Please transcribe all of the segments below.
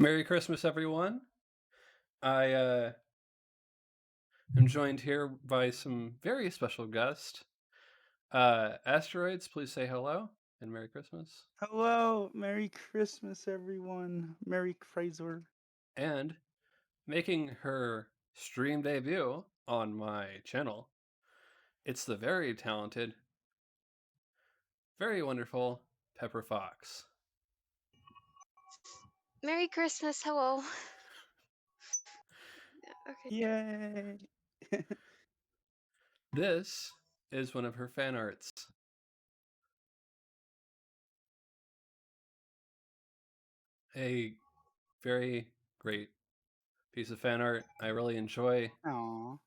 Merry Christmas, everyone. I am joined here by some very special guests. Asteroids, please say hello and Merry Christmas. Hello, Merry Christmas, everyone. Merry Chrysler. And making her stream debut on my channel, it's the very talented, very wonderful Pepper Fox. Merry Christmas, hello. Okay. Yay! This is one of her fan arts. A very great piece of fan art. I really enjoy Aww.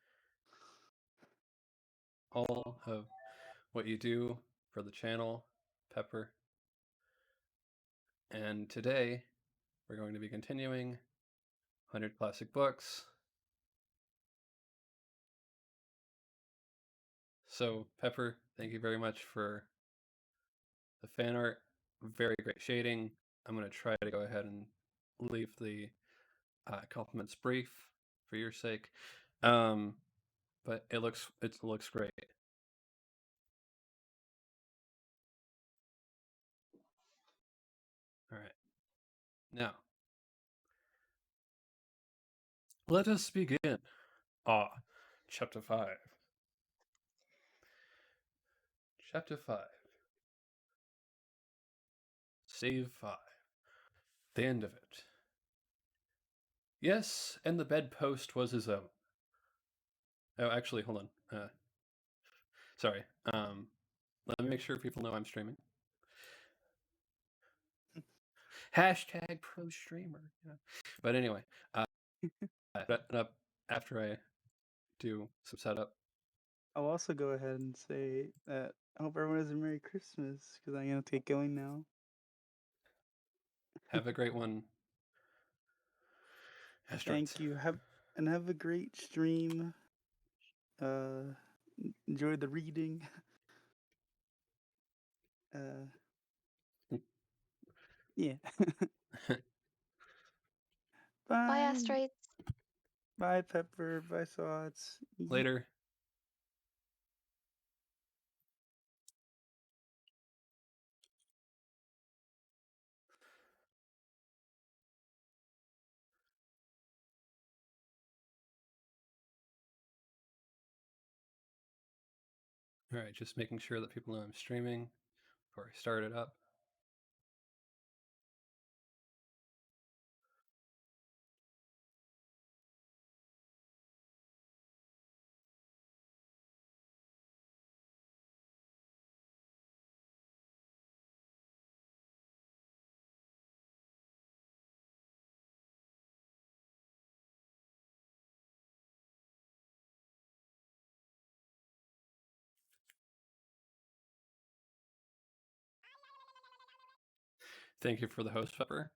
all of what you do for the channel, Pepper. And today we're going to be continuing 100 Classic Books. So, Pepper, thank you very much for the fan art. Very great shading. I'm going to try to go ahead and leave the compliments brief for your sake. But it looks great. All right. Now, let us begin. Chapter 5. Chapter 5. Save 5. The end of it. Yes, and the bedpost was his own. Oh, actually, hold on. Sorry. Let me make sure people know I'm streaming. Hashtag pro streamer. Yeah. But anyway, up after I do some setup. I'll also go ahead and say that I hope everyone has a Merry Christmas because I'm gonna get going now. Have a great one. Asteroids. Thank you. Have a great stream. Enjoy the reading. Yeah. Bye, Bye. asteroids. Bye, Pepper. Bye, Slots. Later. All right, just making sure that people know I'm streaming before I start it up. Thank you for the host, Pepper.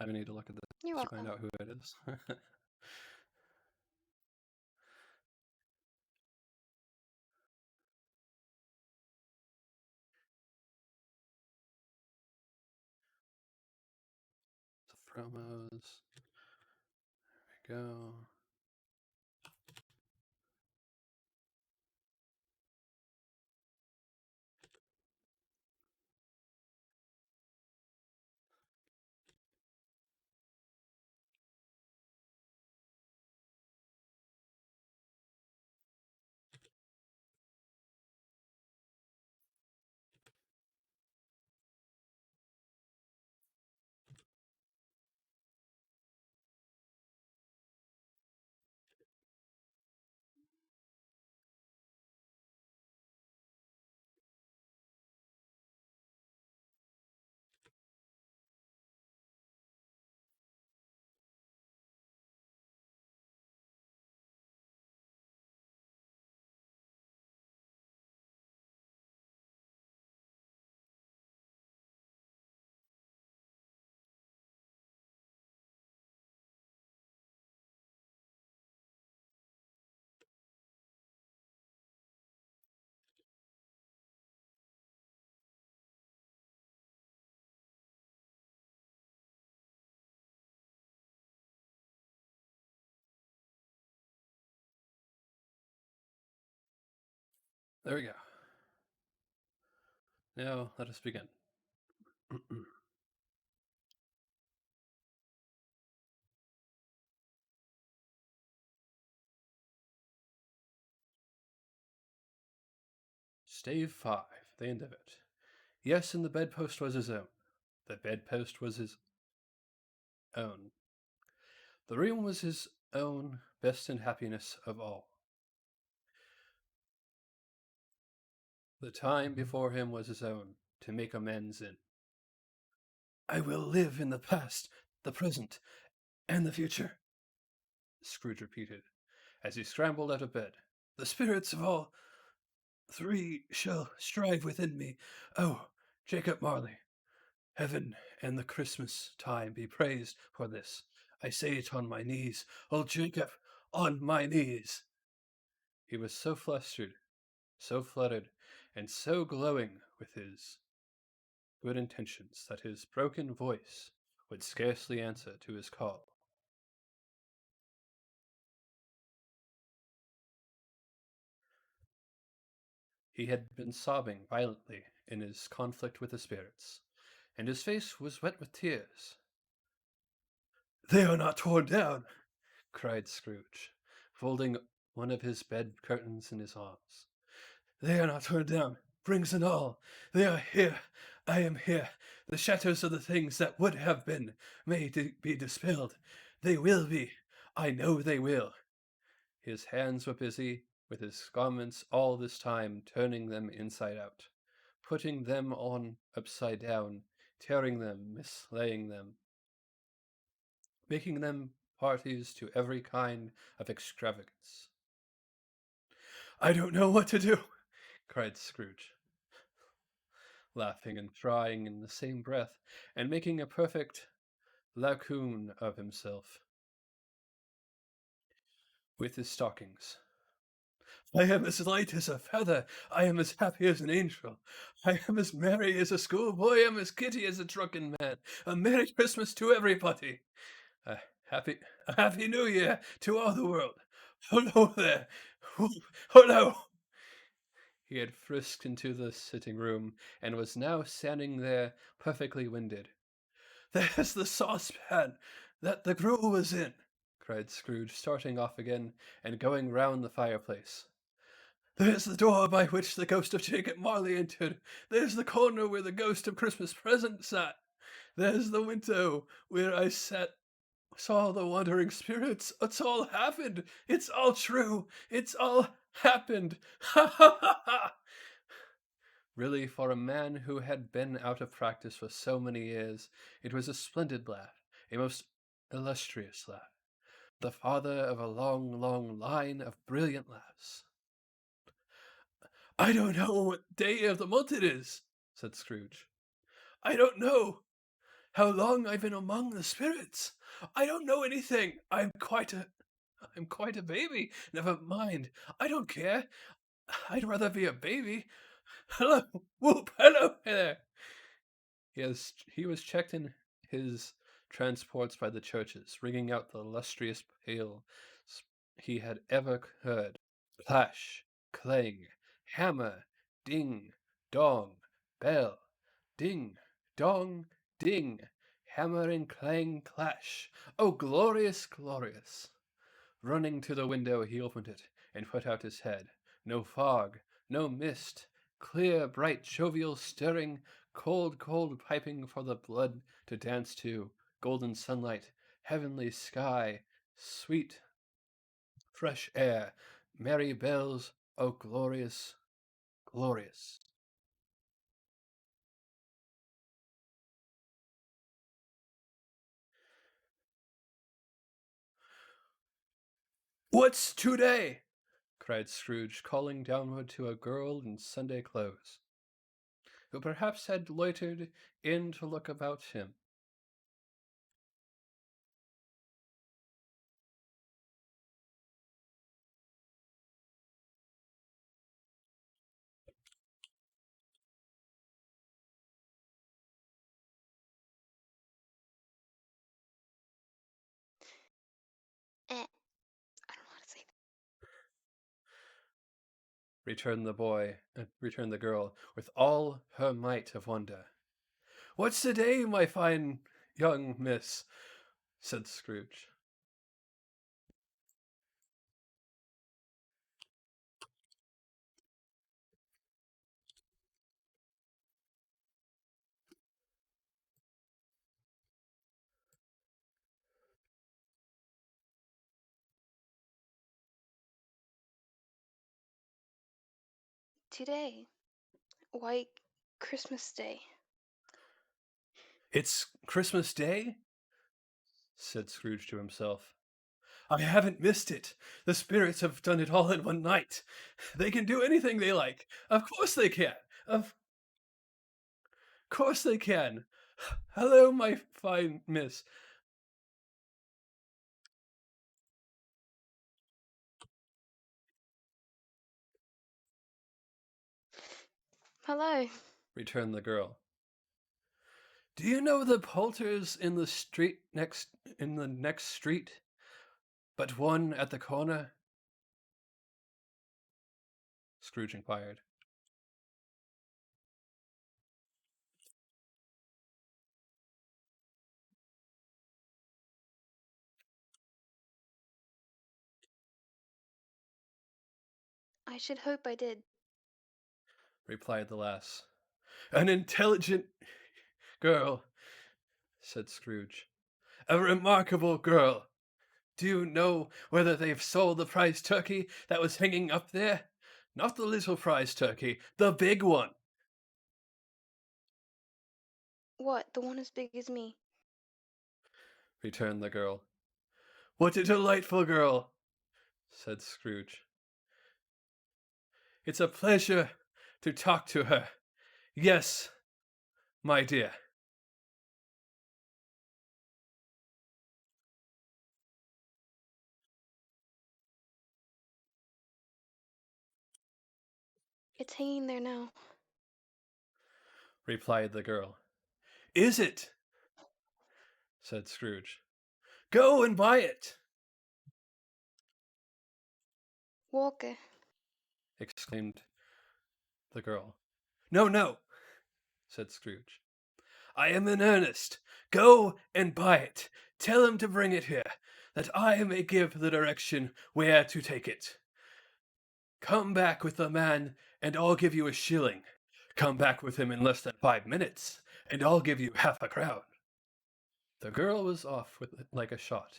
I need to look at this You're to welcome. find out who it is. The promos. There we go. There we go. Now let us begin. Stave 5, the end of it. Yes, and the bedpost was his own. The bedpost was his own. The room was his own, best and happiness of all. The time before him was his own, to make amends in. I will live in the past, the present, and the future, Scrooge repeated, as he scrambled out of bed. The spirits of all three shall strive within me. Oh, Jacob Marley, heaven and the Christmas time be praised for this. I say it on my knees. Oh, Jacob, on my knees. He was so flustered, so fluttered, and so glowing with his good intentions that his broken voice would scarcely answer to his call. He had been sobbing violently in his conflict with the spirits, and his face was wet with tears. They are not torn down, cried Scrooge, folding one of his bed curtains in his arms. They are not torn down, rings and all. They are here. I am here. The shadows of the things that would have been may be dispelled. They will be. I know they will. His hands were busy with his garments all this time, turning them inside out, putting them on upside down, tearing them, mislaying them, making them parties to every kind of extravagance. I don't know what to do, cried Scrooge, laughing and crying in the same breath, and making a perfect laocoon of himself with his stockings. I am as light as a feather. I am as happy as an angel. I am as merry as a schoolboy. I am as giddy as a drunken man. A Merry Christmas to everybody. A happy New Year to all the world. Hello there. Hello. He had frisked into the sitting room and was now standing there perfectly winded. There's the saucepan that the gruel was in, cried Scrooge, starting off again and going round the fireplace. There's the door by which the ghost of Jacob Marley entered. There's the corner where the ghost of Christmas Present sat. There's the window where I saw the wandering spirits. It's all happened. It's all true. It's all happened. Ha ha ha ha! Really, for a man who had been out of practice for so many years, it was a splendid laugh, a most illustrious laugh, the father of a long, long line of brilliant laughs. I don't know what day of the month it is, said Scrooge. I don't know how long I've been among the spirits. I don't know anything. I'm quite a baby. Never mind. I don't care. I'd rather be a baby. Hello, whoop, hello there. He was checked in his transports by the churches, ringing out the illustrious peals he had ever heard. Clash, clang, hammer, ding, dong, bell, ding, dong, ding, hammer and clang, clash. Oh, glorious, glorious! Running to the window, he opened it and put out his head. No fog, no mist, clear, bright, jovial, stirring, cold, cold piping for the blood to dance to, golden sunlight, heavenly sky, sweet, fresh air, merry bells. Oh, glorious, glorious! What's today? Cried Scrooge, calling downward to a girl in Sunday clothes, who perhaps had loitered in to look about him. I don't know how to say that. returned the girl, with all her might of wonder. What's today, my fine young miss? Said Scrooge. Today. Why, Christmas Day. It's Christmas Day? Said Scrooge to himself. I haven't missed it. The spirits have done it all in one night. They can do anything they like. Of course they can. Of course they can. Hello, my fine miss. Hello. Returned the girl. Do you know the Poulters in the next street, but one at the corner? Scrooge inquired. I should hope I did. Replied the lass. An intelligent girl, said Scrooge. A remarkable girl. Do you know whether they've sold the prize turkey that was hanging up there? Not the little prize turkey, the big one. What, the one as big as me? Returned the girl. What a delightful girl, said Scrooge. It's a pleasure to talk to her. Yes, my dear. It's hanging there now. Replied the girl. Is it? Said Scrooge. Go and buy it, Walker. exclaimed the girl. No, no, said Scrooge. I am in earnest. Go and buy it. Tell him to bring it here, that I may give the direction where to take it. Come back with the man, and I'll give you a shilling. Come back with him in less than 5 minutes, and I'll give you half a crown. The girl was off with it like a shot.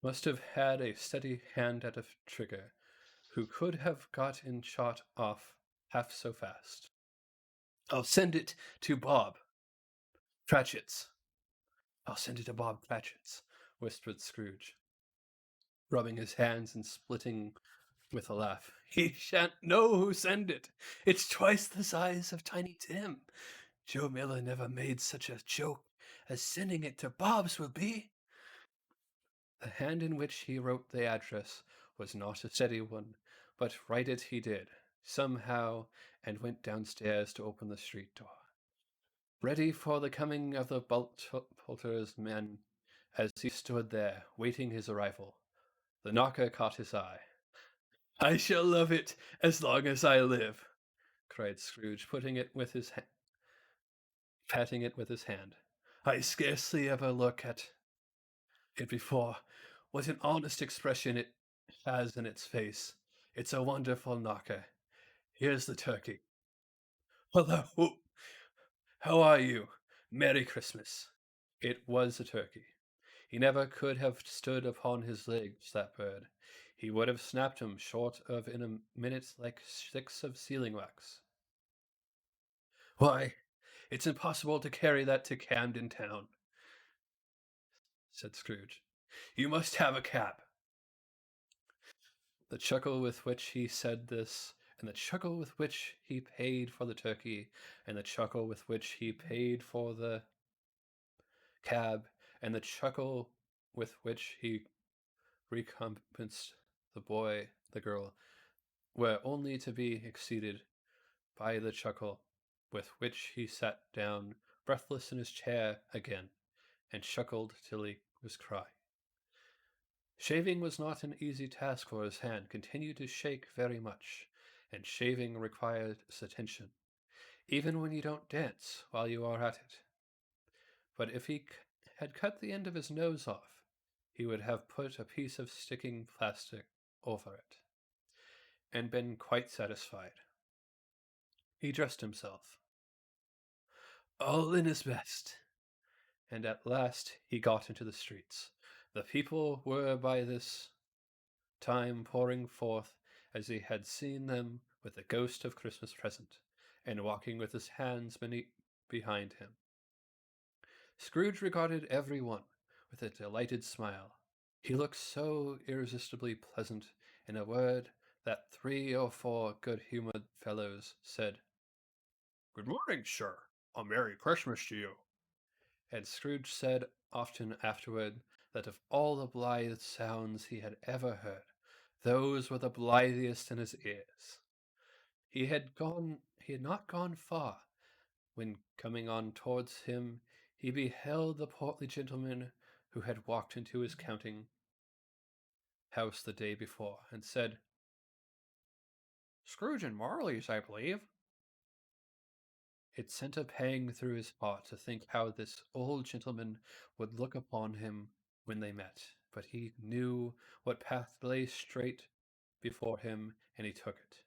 Must have had a steady hand at a trigger, who could have got in shot off half so fast. I'll send it to Bob Cratchit's. I'll send it to Bob Cratchit's, whispered Scrooge, rubbing his hands and splitting with a laugh. He shan't know who sent it. It's twice the size of Tiny Tim. Joe Miller never made such a joke as sending it to Bob's will be. The hand in which he wrote the address was not a steady one, but write it he did, somehow, and went downstairs to open the street door. Ready for the coming of the Poulter's men, as he stood there, waiting his arrival, the knocker caught his eye. I shall love it as long as I live, cried Scrooge, patting it with his hand. I scarcely ever look at it before. What an honest expression it has in its face. It's a wonderful knocker. Here's the turkey. Hello. How are you? Merry Christmas. It was a turkey. He never could have stood upon his legs, that bird. He would have snapped him short of in a minute like sticks of sealing wax. Why, it's impossible to carry that to Camden Town, said Scrooge. You must have a cab. The chuckle with which he said this, and the chuckle with which he paid for the turkey, and the chuckle with which he paid for the cab, and the chuckle with which he recompensed the girl, were only to be exceeded by the chuckle with which he sat down breathless in his chair again, and chuckled till he was crying. Shaving was not an easy task, for his hand continued to shake very much, and shaving requires attention, even when you don't dance while you are at it. But if he had cut the end of his nose off, he would have put a piece of sticking plastic over it, and been quite satisfied. He dressed himself, all in his best, and at last he got into the streets. The people were by this time pouring forth as he had seen them with the ghost of Christmas present, and walking with his hands behind him. Scrooge regarded every one with a delighted smile. He looked so irresistibly pleasant, in a word, that 3 or 4 good-humoured fellows said, "Good morning, sir. A Merry Christmas to you." And Scrooge said often afterward that of all the blithe sounds he had ever heard, those were the blithest in his ears. He had not gone far, when coming on towards him, he beheld the portly gentleman who had walked into his counting house the day before, and said, "Scrooge and Marley's, I believe." It sent a pang through his heart to think how this old gentleman would look upon him when they met, but he knew what path lay straight before him, and he took it.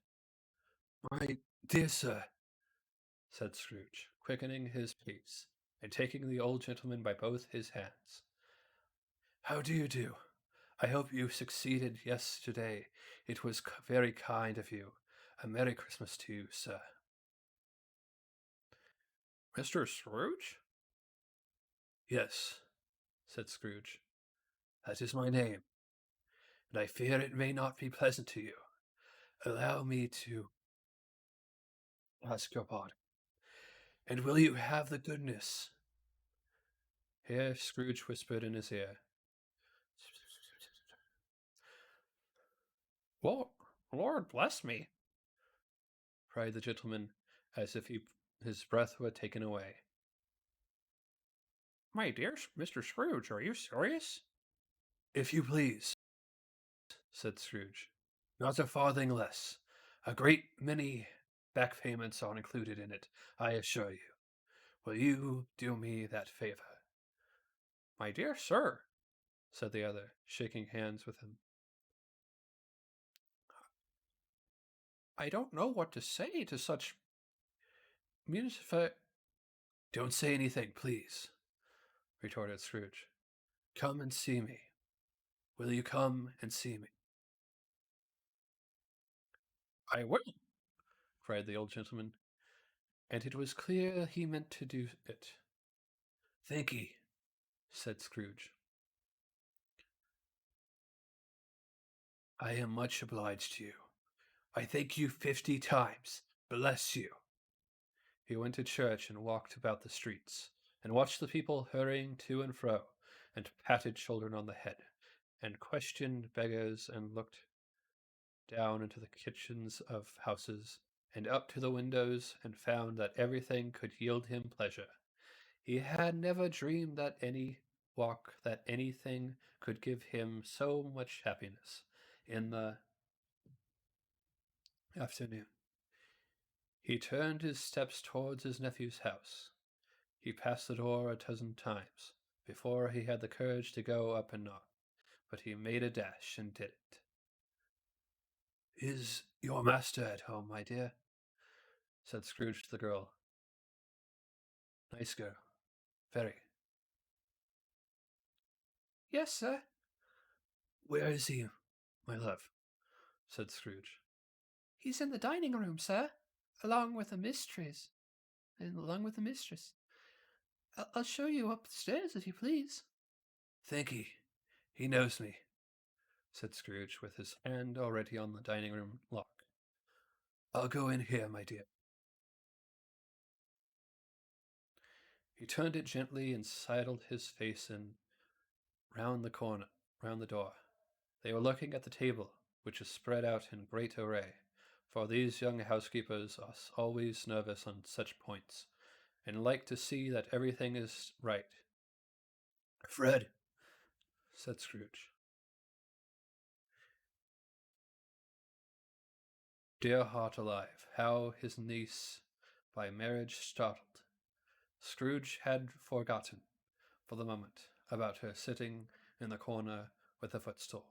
"My dear sir," said Scrooge, quickening his pace, and taking the old gentleman by both his hands. "How do you do? I hope you succeeded yesterday. It was very kind of you. A Merry Christmas to you, sir." "Mr. Scrooge?" "Yes," said Scrooge. "That is my name, and I fear it may not be pleasant to you. Allow me to ask your pardon. And will you have the goodness—" Here Scrooge whispered in his ear, "Well, Lord bless me!" cried the gentleman, as if his breath were taken away. "My dear Mr. Scrooge, are you serious?" "If you please," said Scrooge. "Not a farthing less. A great many back payments are included in it, I assure you. Will you do me that favor?" "My dear sir," said the other, shaking hands with him, "I don't know what to say to such munific—" "Don't say anything, please," retorted Scrooge. "Come and see me. Will you come and see me?" "I will," cried the old gentleman, and it was clear he meant to do it. "Thank'ee," said Scrooge. "I am much obliged to you. I thank you 50 times. Bless you." He went to church and walked about the streets, and watched the people hurrying to and fro, and patted children on the head, and questioned beggars, and looked down into the kitchens of houses, and up to the windows, and found that everything could yield him pleasure. He had never dreamed that anything could give him so much happiness. In the afternoon, he turned his steps towards his nephew's house. He passed the door a dozen times before he had the courage to go up and knock, but he made a dash and did it. "Is your master at home, my dear?" said Scrooge to the girl. "Nice girl. Very." "Yes, sir." "Where is he, my love?" said Scrooge. "He's in the dining room, sir, along with the mistress. I'll show you upstairs, if you please." "Thank'ee. He knows me," said Scrooge, with his hand already on the dining room lock. "I'll go in here, my dear." He turned it gently and sidled his face in round the door. They were looking at the table, which is spread out in great array, for these young housekeepers are always nervous on such points, and like to see that everything is right. "Fred," said Scrooge. Dear heart alive, how his niece by marriage startled. Scrooge had forgotten, for the moment, about her sitting in the corner with a footstool,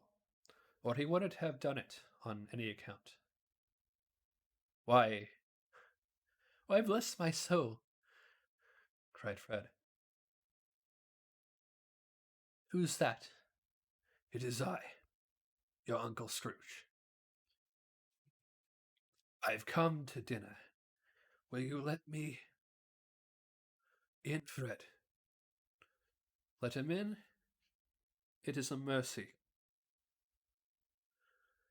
or he wouldn't have done it on any account. Why, bless my soul, cried Fred. Who's that? It is I, your Uncle Scrooge. I've come to dinner. Will you let me in, Fred? Let him in? It is a mercy.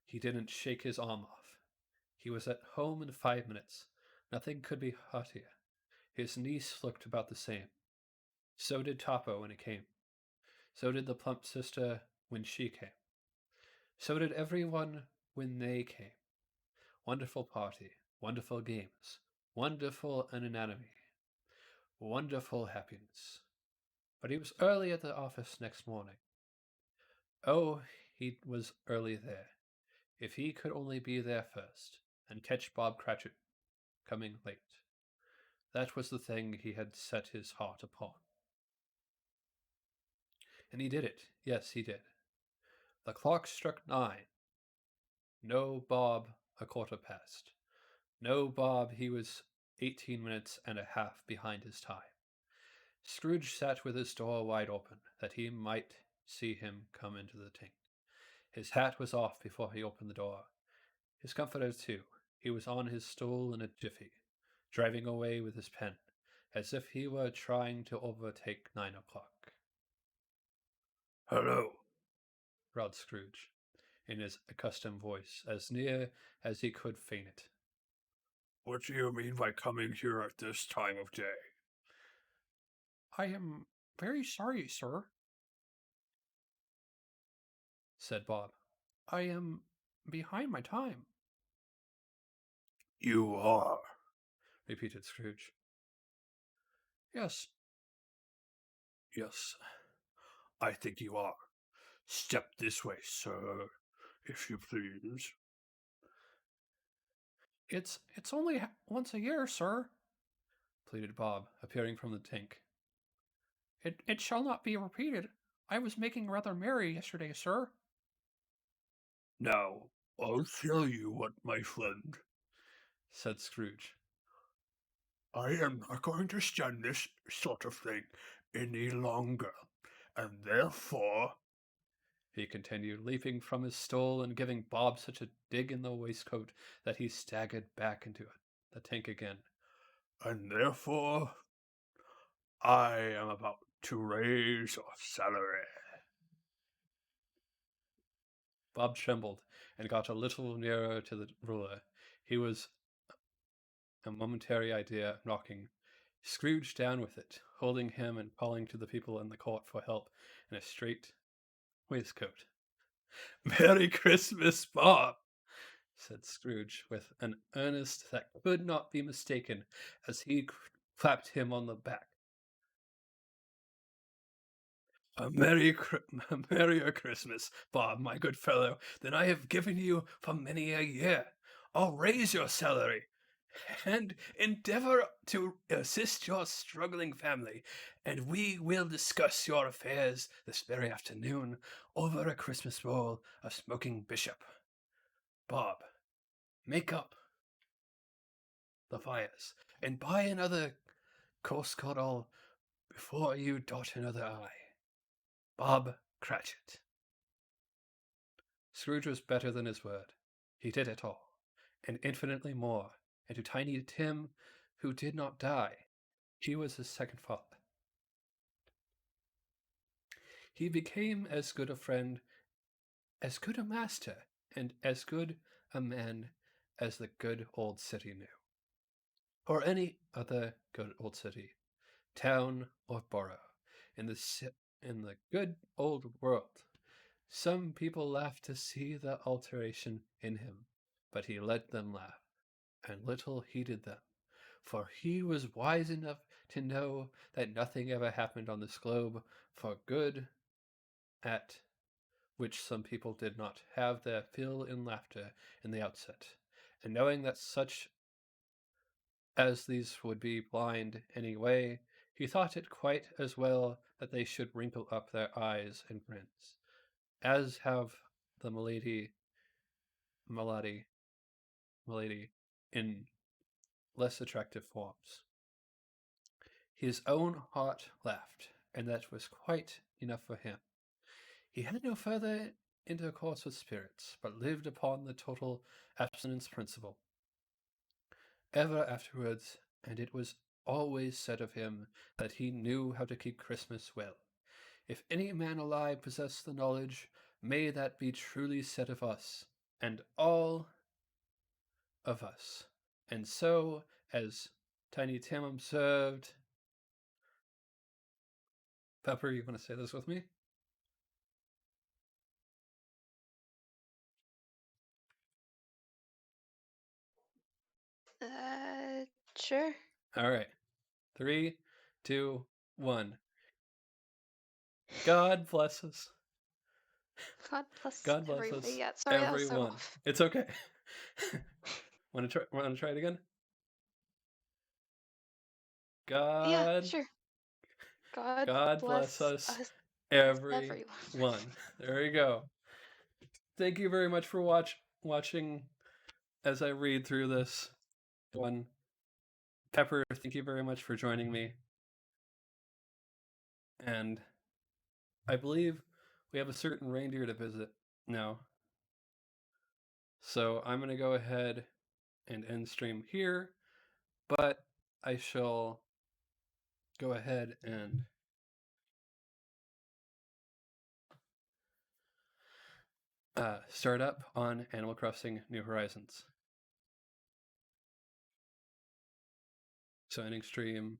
He didn't shake his arm off. He was at home in 5 minutes. Nothing could be heartier. His niece looked about the same. So did Topo when he came. So did the plump sister when she came. So did everyone when they came. Wonderful party, wonderful games, wonderful anonymity, wonderful happiness. But he was early at the office next morning. Oh, he was early there. If he could only be there first, and catch Bob Cratchit coming late. That was the thing he had set his heart upon. And he did it. Yes, he did. The clock struck 9. No Bob a quarter past. No Bob, he was 18 minutes and a half behind his time. Scrooge sat with his door wide open, that he might see him come into the tink. His hat was off before he opened the door. His comforter, too. He was on his stool in a jiffy, driving away with his pen, as if he were trying to overtake 9 o'clock. Hello, growled Scrooge, in his accustomed voice, as near as he could feign it. What do you mean by coming here at this time of day? I am very sorry, sir, said Bob. I am behind my time. You are, repeated Scrooge. Yes. Yes, I think you are. Step this way, sir, if you please. It's only once a year, sir, pleaded Bob, appearing from the tank. It shall not be repeated. I was making rather merry yesterday, sir. Now, I'll tell you what, my friend, said Scrooge. I am not going to stand this sort of thing any longer, and therefore, he continued, leaping from his stool and giving Bob such a dig in the waistcoat that he staggered back into the tank again. And therefore, I am about to raise your salary. Bob trembled and got a little nearer to the ruler. He was a momentary idea of knocking Scrooge down with it, holding him and calling to the people in the court for help in a straight waistcoat. Merry Christmas, Bob, said Scrooge with an earnest that could not be mistaken as he clapped him on the back. A merrier Christmas, Bob, my good fellow, than I have given you for many a year. I'll raise your salary and endeavor to assist your struggling family, and we will discuss your affairs this very afternoon over a Christmas bowl of smoking bishop. Bob, make up the fires and buy another coarse caudle before you dot another I. Bob Cratchit. Scrooge was better than his word. He did it all, and infinitely more, and to Tiny Tim, who did not die, he was his second father. He became as good a friend, as good a master, and as good a man as the good old city knew, or any other good old city, town, or borough in the good old world. Some people laughed to see the alteration in him, but he let them laugh, and little heeded them, for he was wise enough to know that nothing ever happened on this globe for good, at which some people did not have their fill in laughter in the outset, and knowing that such as these would be blind anyway, he thought it quite as well that they should wrinkle up their eyes and grins, as have the milady, in less attractive forms. His own heart laughed, and that was quite enough for him. He had no further intercourse with spirits, but lived upon the total abstinence principle. Ever afterwards, and it was always said of him that he knew how to keep Christmas well. If any man alive possess the knowledge, may that be truly said of us, and all of us. And so, as Tiny Tim observed, Pepper, you want to say this with me? Sure. All right. 3, 2, 1. God bless us. God bless God bless everybody. us. Yeah, sorry, that was so Everyone. off. It's okay. Want to try it again? Yeah, God. sure. God bless us, everyone. everyone. There you go. Thank you very much for watching as I read through this one. Pepper, thank you very much for joining me. And I believe we have a certain reindeer to visit now. So I'm going to go ahead and end stream here, but I shall go ahead and start up on Animal Crossing New Horizons. So ending stream